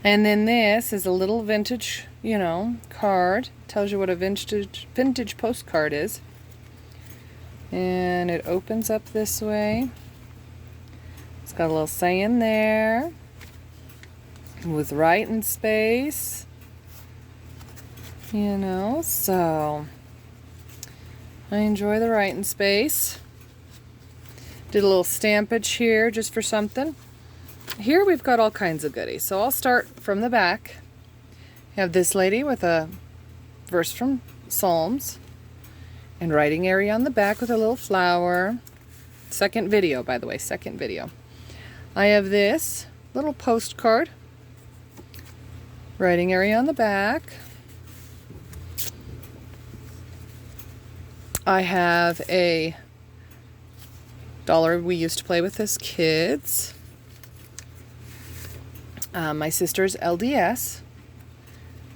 And then this is a little vintage, card. Tells you what a vintage postcard is. And it opens up this way. It's got a little saying there with writing space. So I enjoy the writing space. Did a little stampage here just for something. Here we've got all kinds of goodies. So I'll start from the back. You have this lady with a verse from Psalms and writing area on the back with a little flower. Second video, by the way, second video. I have this little postcard. Writing area on the back. I have a dollar we used to play with as kids. My sister's LDS.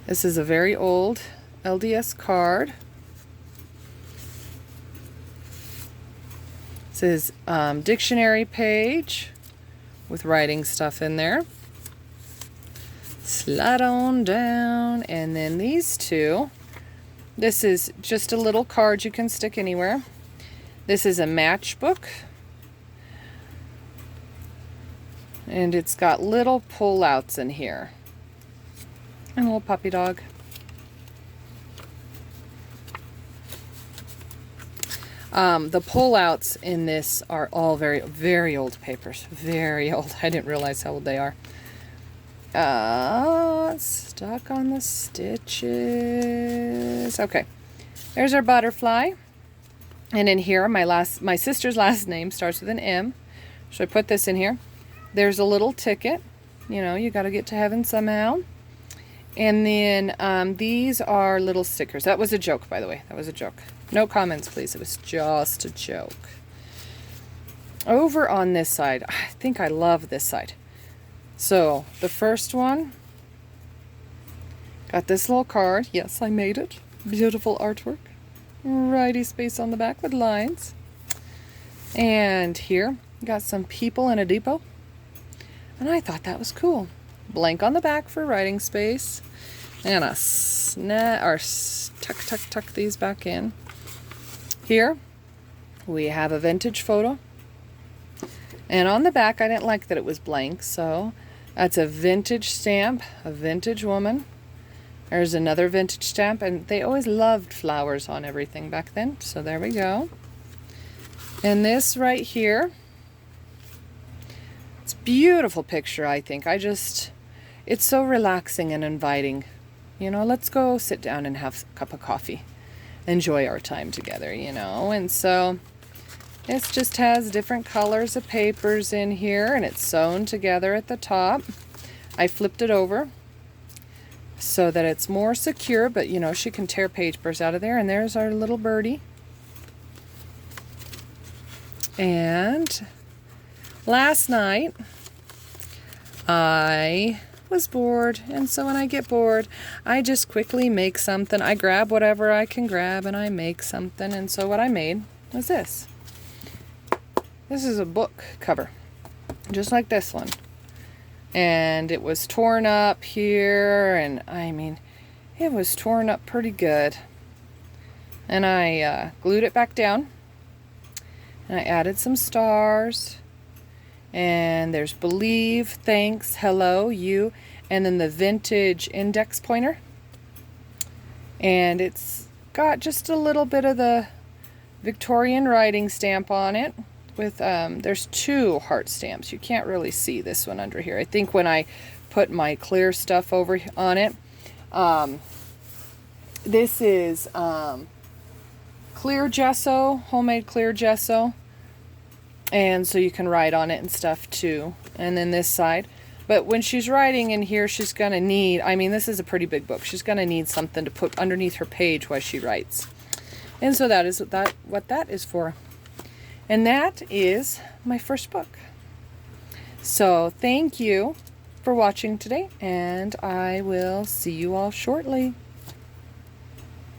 This is a very old LDS card. This is dictionary page with writing stuff in there. Slide on down, and then these two. This is just a little card you can stick anywhere. This is a matchbook. And it's got little pull-outs in here. And a little puppy dog. The pull-outs in this are all very, very old papers. Very old. I didn't realize how old they are. Stuck on the stitches. Okay. There's our butterfly. And in here, my sister's last name starts with an M. So I put this in here. There's a little ticket. You got to get to heaven somehow. And then these are little stickers. That was a joke, by the way. That was a joke. No comments, please. It was just a joke. Over on this side, I think I love this side. So the first one, got this little card. Yes, I made it. Beautiful artwork. Righty space on the back with lines. And here, got some people in a depot. And I thought that was cool. Blank on the back for writing space. And a tuck these back in. Here, we have a vintage photo. And on the back, I didn't like that it was blank, so that's a vintage stamp, a vintage woman. There's another vintage stamp, and they always loved flowers on everything back then, so there we go. And this right here, it's a beautiful picture, I think. It's so relaxing and inviting. Let's go sit down and have a cup of coffee. Enjoy our time together, And so this just has different colors of papers in here, and it's sewn together at the top. I flipped it over so that it's more secure, but she can tear papers out of there. And there's our little birdie. And last night I was bored, and so when I get bored, I just quickly make something. I grab whatever I can grab and I make something. And so what I made was this. This is a book cover, just like this one. And it was torn up here, and it was torn up pretty good. And I glued it back down, and I added some stars. And there's believe, thanks, hello, you, and then the vintage index pointer. And it's got just a little bit of the Victorian writing stamp on it. With there's two heart stamps. You can't really see this one under here. I think when I put my clear stuff over on it, this is clear gesso, homemade clear gesso. And so you can write on it and stuff too. And then this side. But when she's writing in here, she's going to need, this is a pretty big book. She's going to need something to put underneath her page while she writes. And so that is what that is for. And that is my first book. So thank you for watching today, and I will see you all shortly.